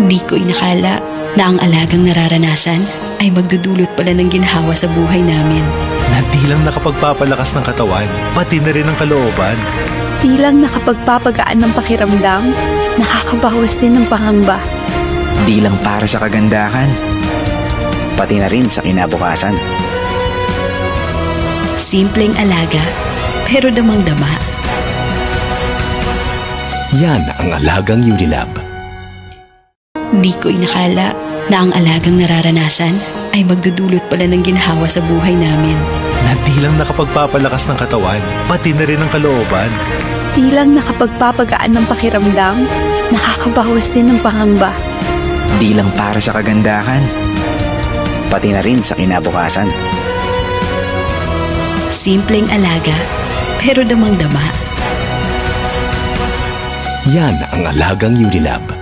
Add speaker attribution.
Speaker 1: Di ko inakala na ang alagang nararanasan ay magdudulot pala ng ginhawa sa buhay namin.
Speaker 2: Na di lang nakapagpapalakas ng katawan, pati na rin ang kalooban.
Speaker 3: Di lang nakapagpapagaan ng pakiramdam, nakakabawas din ng pangamba.
Speaker 4: Di lang para sa kagandahan, pati na rin sa kinabukasan.
Speaker 1: Simpleng alaga, pero damang-dama.
Speaker 2: Yan ang alagang Unilab.
Speaker 1: Di ko inakala na ang alagang nararanasan ay magdudulot pala ng ginhawa sa buhay namin.
Speaker 2: Na di lang nakapagpapalakas ng katawan, pati na rin ang kalooban.
Speaker 3: Di lang nakapagpapagaan ng pakiramdam, nakakabawas din ng pangamba.
Speaker 4: Di lang para sa kagandahan, pati na rin sa kinabukasan.
Speaker 1: Simpleng alaga, pero damang-dama.
Speaker 2: Yan ang alagang Unilab.